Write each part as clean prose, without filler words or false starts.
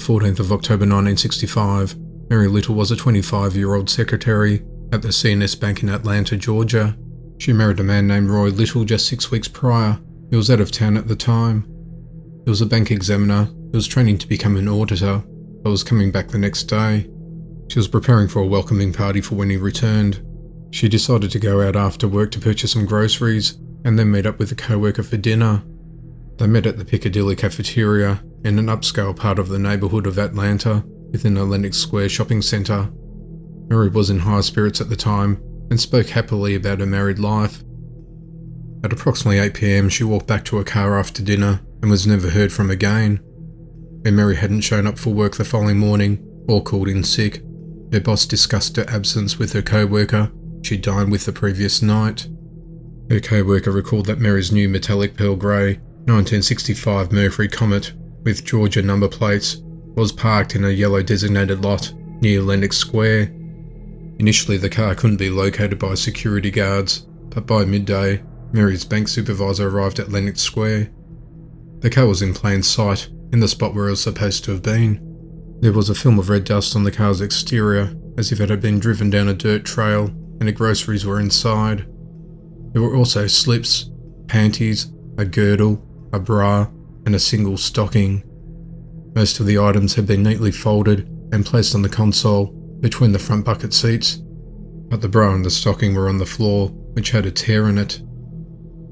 14th of October 1965, Mary Little was a 25-year-old secretary at the CNS Bank in Atlanta, Georgia. She married a man named Roy Little just 6 weeks prior. He was out of town at the time. He was a bank examiner. He was training to become an auditor, but was coming back the next day. She was preparing for a welcoming party for when he returned. She decided to go out after work to purchase some groceries and then meet up with a co-worker for dinner. They met at the Piccadilly cafeteria in an upscale part of the neighbourhood of Atlanta within the Lenox Square shopping centre. Mary was in high spirits at the time and spoke happily about her married life. At approximately 8 p.m, she walked back to her car after dinner and was never heard from again. When Mary hadn't shown up for work the following morning or called in sick, her boss discussed her absence with her co-worker she dined with the previous night. Her co-worker recalled that Mary's new metallic pearl grey 1965 Mercury Comet with Georgia number plates was parked in a yellow designated lot near Lenox Square. Initially, the car couldn't be located by security guards, but by midday, Mary's bank supervisor arrived at Lenox Square. The car was in plain sight in the spot where it was supposed to have been. There was a film of red dust on the car's exterior, as if it had been driven down a dirt trail, and the groceries were inside. There were also slips, panties, a girdle, a bra, and a single stocking. Most of the items had been neatly folded and placed on the console between the front bucket seats, but the bra and the stocking were on the floor, which had a tear in it.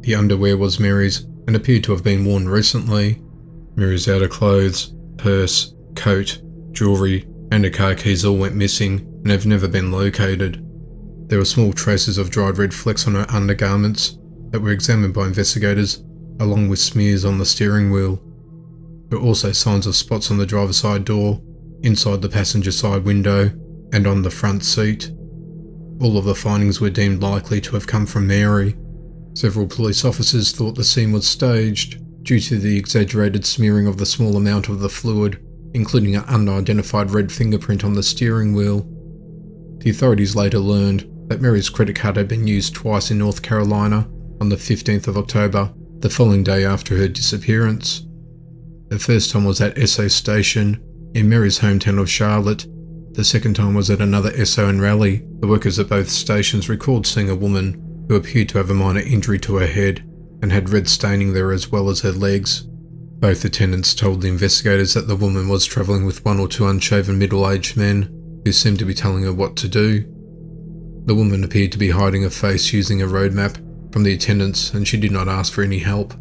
The underwear was Mary's and appeared to have been worn recently. Mary's outer clothes, purse, coat, jewellery, and her car keys all went missing and have never been located. There were small traces of dried red flecks on her undergarments that were examined by investigators, along with smears on the steering wheel. There were also signs of spots on the driver's side door, inside the passenger side window, and on the front seat. All of the findings were deemed likely to have come from Mary. Several police officers thought the scene was staged due to the exaggerated smearing of the small amount of the fluid, including an unidentified red fingerprint on the steering wheel. The authorities later learned that Mary's credit card had been used twice in North Carolina on the 15th of October, the following day after her disappearance. The first time was at Esso Station in Mary's hometown of Charlotte. The second time was at another Esso in Raleigh. The workers at both stations recalled seeing a woman who appeared to have a minor injury to her head and had red staining there as well as her legs. Both attendants told the investigators that the woman was travelling with one or two unshaven middle-aged men who seemed to be telling her what to do. The woman appeared to be hiding her face using a road map from the attendants, and she did not ask for any help.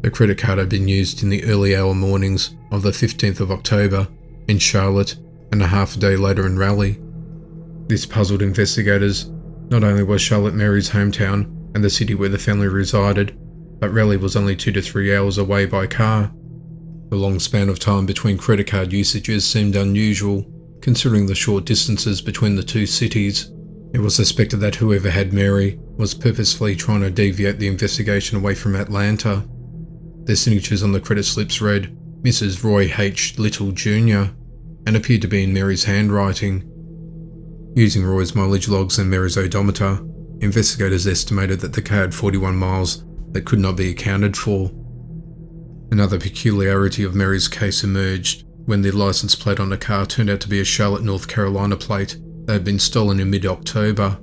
The credit card had been used in the early hour mornings of the 15th of October in Charlotte and a half a day later in Raleigh. This puzzled investigators. Not only was Charlotte Mary's hometown and the city where the family resided, but Raleigh was only 2 to 3 hours away by car. The long span of time between credit card usages seemed unusual, considering the short distances between the two cities. It was suspected that whoever had Mary was purposefully trying to deviate the investigation away from Atlanta. Their signatures on the credit slips read Mrs. Roy H. Little Jr. and appeared to be in Mary's handwriting. Using Roy's mileage logs and Mary's odometer, investigators estimated that the car had 41 miles that could not be accounted for. Another peculiarity of Mary's case emerged when the license plate on the car turned out to be a Charlotte, North Carolina plate that had been stolen in mid-October.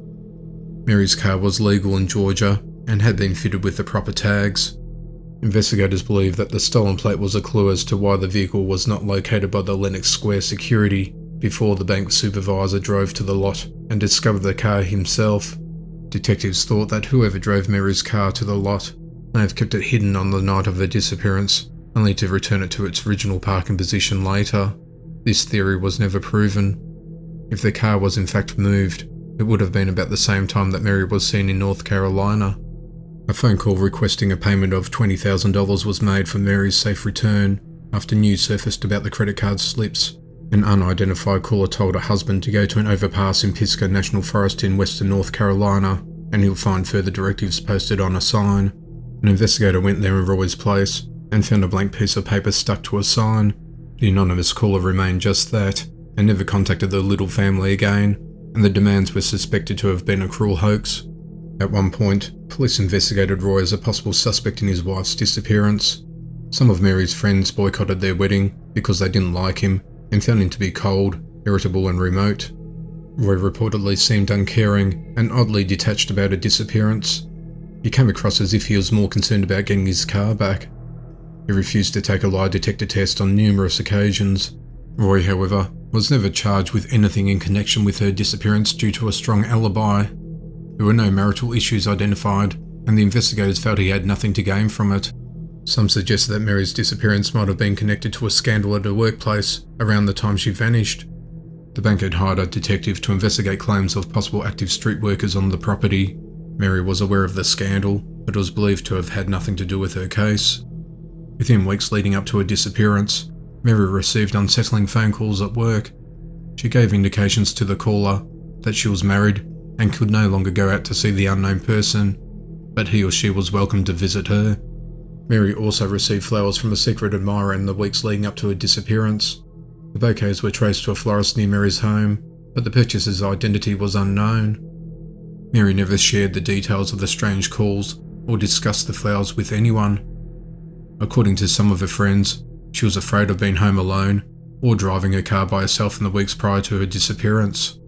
Mary's car was legal in Georgia and had been fitted with the proper tags. Investigators believe that the stolen plate was a clue as to why the vehicle was not located by the Lenox Square security before the bank supervisor drove to the lot and discovered the car himself. Detectives thought that whoever drove Mary's car to the lot may have kept it hidden on the night of her disappearance, only to return it to its original parking position later. This theory was never proven. If the car was in fact moved, it would have been about the same time that Mary was seen in North Carolina. A phone call requesting a payment of $20,000 was made for Mary's safe return after news surfaced about the credit card slips. An unidentified caller told her husband to go to an overpass in Pisgah National Forest in western North Carolina and he'll find further directives posted on a sign. An investigator went there in Roy's place and found a blank piece of paper stuck to a sign. The anonymous caller remained just that and never contacted the Little family again, and the demands were suspected to have been a cruel hoax. At one point, police investigated Roy as a possible suspect in his wife's disappearance. Some of Mary's friends boycotted their wedding because they didn't like him and found him to be cold, irritable and remote. Roy reportedly seemed uncaring and oddly detached about her disappearance. He came across as if he was more concerned about getting his car back. He refused to take a lie detector test on numerous occasions. Roy, however, was never charged with anything in connection with her disappearance due to a strong alibi. There were no marital issues identified, and the investigators felt he had nothing to gain from it. Some suggested that Mary's disappearance might have been connected to a scandal at her workplace around the time she vanished. The bank had hired a detective to investigate claims of possible active street workers on the property. Mary was aware of the scandal, but was believed to have had nothing to do with her case. Within weeks leading up to her disappearance, Mary received unsettling phone calls at work. She gave indications to the caller that she was married and could no longer go out to see the unknown person, but he or she was welcome to visit her. Mary also received flowers from a secret admirer in the weeks leading up to her disappearance. The bouquets were traced to a florist near Mary's home, but the purchaser's identity was unknown. Mary never shared the details of the strange calls or discussed the flowers with anyone. According to some of her friends, she was afraid of being home alone or driving her car by herself in the weeks prior to her disappearance.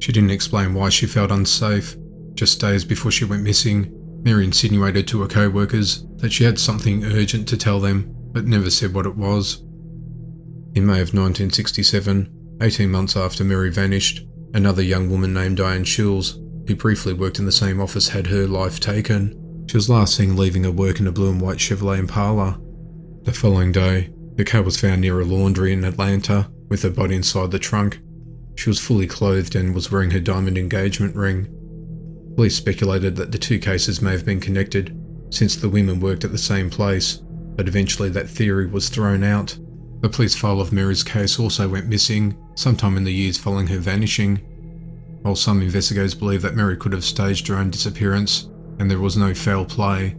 She didn't explain why she felt unsafe. Just days before she went missing, Mary insinuated to her co-workers that she had something urgent to tell them, but never said what it was. In May of 1967, 18 months after Mary vanished, another young woman named Diane Schulz, who briefly worked in the same office, had her life taken. She was last seen leaving her work in a blue and white Chevrolet Impala. The following day, her car was found near a laundry in Atlanta, with her body inside the trunk. She was fully clothed and was wearing her diamond engagement ring. Police speculated that the two cases may have been connected, since the women worked at the same place, but eventually that theory was thrown out. The police file of Mary's case also went missing sometime in the years following her vanishing. While some investigators believe that Mary could have staged her own disappearance and there was no foul play,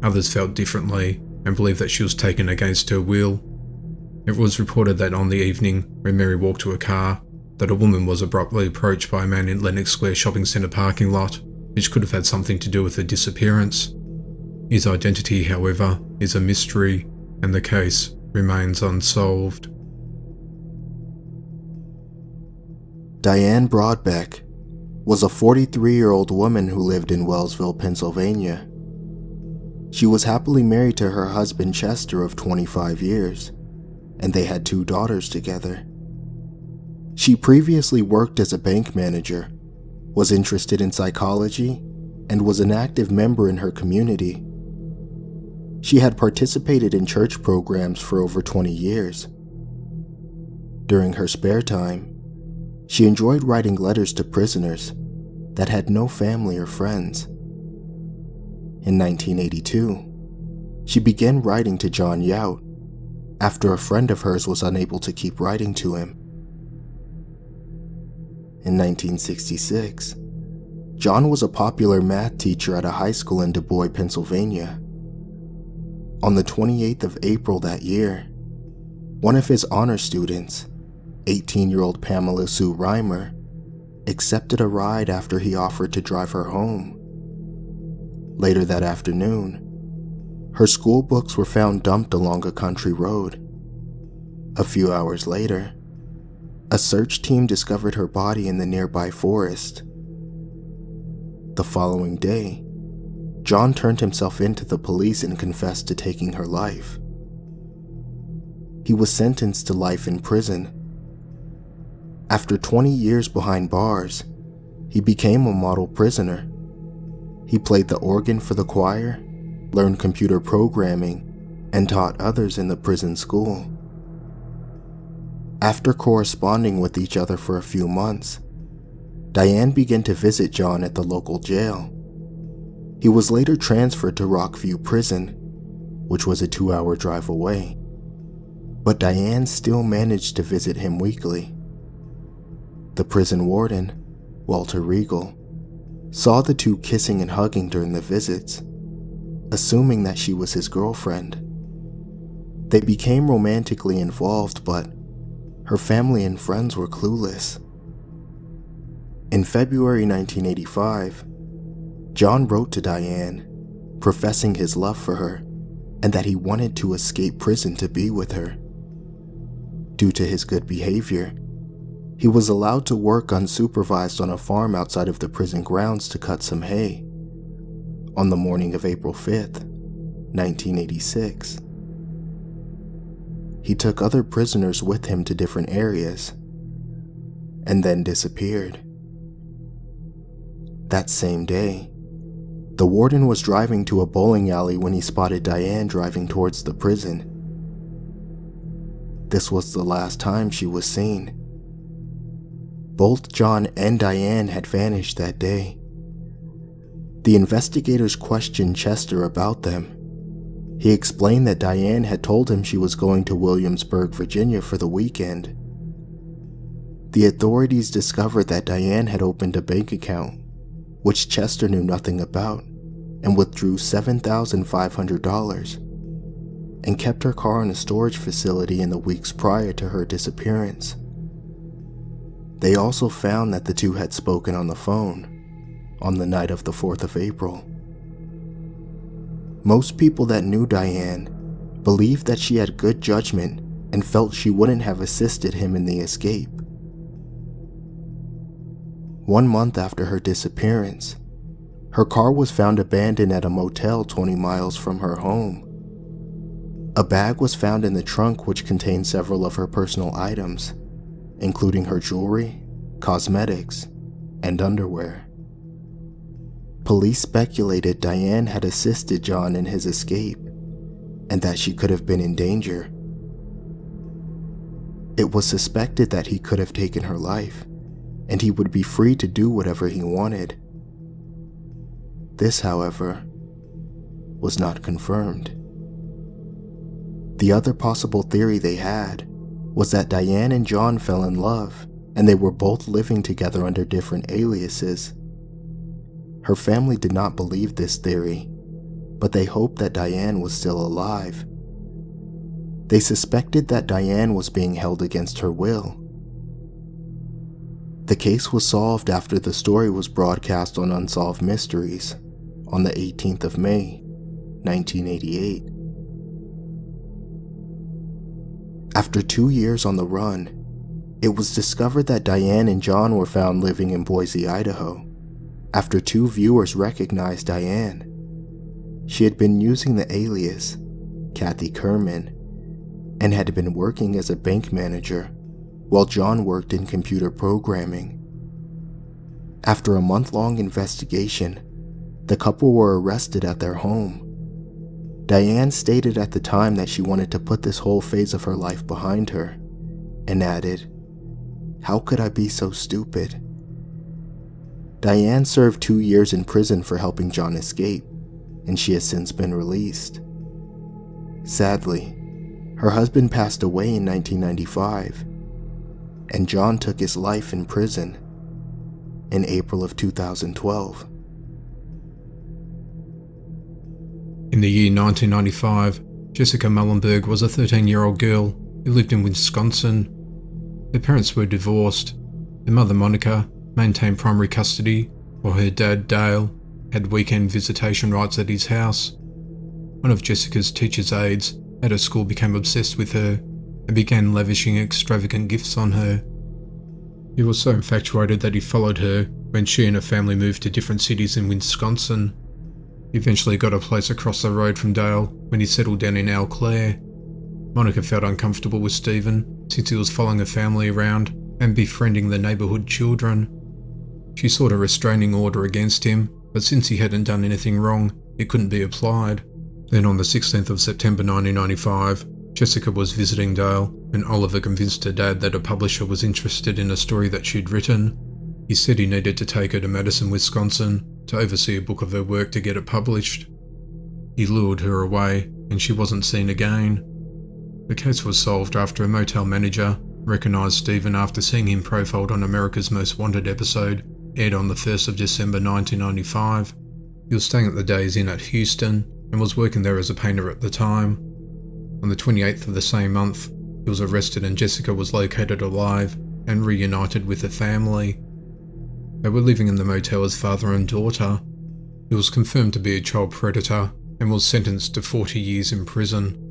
others felt differently and believed that she was taken against her will. It was reported that on the evening when Mary walked to her car, that a woman was abruptly approached by a man in Lenox Square shopping centre parking lot, which could have had something to do with her disappearance. His identity, however, is a mystery, and the case remains unsolved. Diane Brodbeck was a 43-year-old woman who lived in Wellsville, Pennsylvania. She was happily married to her husband Chester of 25 years, and they had 2 daughters together. She previously worked as a bank manager, was interested in psychology, and was an active member in her community. She had participated in church programs for over 20 years. During her spare time, she enjoyed writing letters to prisoners that had no family or friends. In 1982, she began writing to John Yout after a friend of hers was unable to keep writing to him. In 1966, John was a popular math teacher at a high school in Du Bois, Pennsylvania. On the 28th of April that year, one of his honor students, 18-year-old Pamela Sue Reimer, accepted a ride after he offered to drive her home. Later that afternoon, her school books were found dumped along a country road. A few hours later, a search team discovered her body in the nearby forest. The following day, John turned himself in to the police and confessed to taking her life. He was sentenced to life in prison. After 20 years behind bars, he became a model prisoner. He played the organ for the choir, learned computer programming, and taught others in the prison school. After corresponding with each other for a few months, Diane began to visit John at the local jail. He was later transferred to Rockview Prison, which was a 2-hour drive away, but Diane still managed to visit him weekly. The prison warden, Walter Regal, saw the two kissing and hugging during the visits, assuming that she was his girlfriend. They became romantically involved, but her family and friends were clueless. In February 1985, John wrote to Diane, professing his love for her and that he wanted to escape prison to be with her. Due to his good behavior, he was allowed to work unsupervised on a farm outside of the prison grounds to cut some hay. On the morning of April 5th, 1986, he took other prisoners with him to different areas and then disappeared. That same day, the warden was driving to a bowling alley when he spotted Diane driving towards the prison. This was the last time she was seen. Both John and Diane had vanished that day. The investigators questioned Chester about them. He explained that Diane had told him she was going to Williamsburg, Virginia for the weekend. The authorities discovered that Diane had opened a bank account, which Chester knew nothing about, and withdrew $7,500, and kept her car in a storage facility in the weeks prior to her disappearance. They also found that the two had spoken on the phone on the night of the 4th of April. Most people that knew Diane believed that she had good judgment and felt she wouldn't have assisted him in the escape. 1 month after her disappearance, her car was found abandoned at a motel 20 miles from her home. A bag was found in the trunk which contained several of her personal items, including her jewelry, cosmetics, and underwear. Police speculated Diane had assisted John in his escape and that she could have been in danger. It was suspected that he could have taken her life and he would be free to do whatever he wanted. This, however, was not confirmed. The other possible theory they had was that Diane and John fell in love and they were both living together under different aliases. Her family did not believe this theory, but they hoped that Diane was still alive. They suspected that Diane was being held against her will. The case was solved after the story was broadcast on Unsolved Mysteries on the 18th of May, 1988. After 2 years on the run, it was discovered that Diane and John were found living in Boise, Idaho, after 2 viewers recognized Diane. She had been using the alias Kathy Kerman and had been working as a bank manager while John worked in computer programming. After a month-long investigation, the couple were arrested at their home. Diane stated at the time that she wanted to put this whole phase of her life behind her, and added, "How could I be so stupid?" Diane served 2 years in prison for helping John escape, and she has since been released. Sadly, her husband passed away in 1995, and John took his life in prison in April of 2012. In the year 1995, Jessyca Mullenberg was a 13-year-old girl who lived in Wisconsin. Her parents were divorced. Her mother, Monica, maintained primary custody, while her dad, Dale, had weekend visitation rights at his house. One of Jessica's teacher's aides at her school became obsessed with her and began lavishing extravagant gifts on her. He was so infatuated that he followed her when she and her family moved to different cities in Wisconsin. He eventually got a place across the road from Dale when he settled down in Eau Claire. Monica felt uncomfortable with Stephen since he was following her family around and befriending the neighbourhood children. She sought a restraining order against him, but since he hadn't done anything wrong, it couldn't be applied. Then on the 16th of September 1995, Jessyca was visiting Dale when Oliver convinced her dad that a publisher was interested in a story that she'd written. He said he needed to take her to Madison, Wisconsin to oversee a book of her work to get it published. He lured her away and she wasn't seen again. The case was solved after a motel manager recognised Stephen after seeing him profiled on America's Most Wanted episode, aired on the 1st of December 1995. He was staying at the Days Inn at Houston and was working there as a painter at the time. On the 28th of the same month, he was arrested and Jessyca was located alive and reunited with her family. They were living in the motel as father and daughter. He was confirmed to be a child predator and was sentenced to 40 years in prison.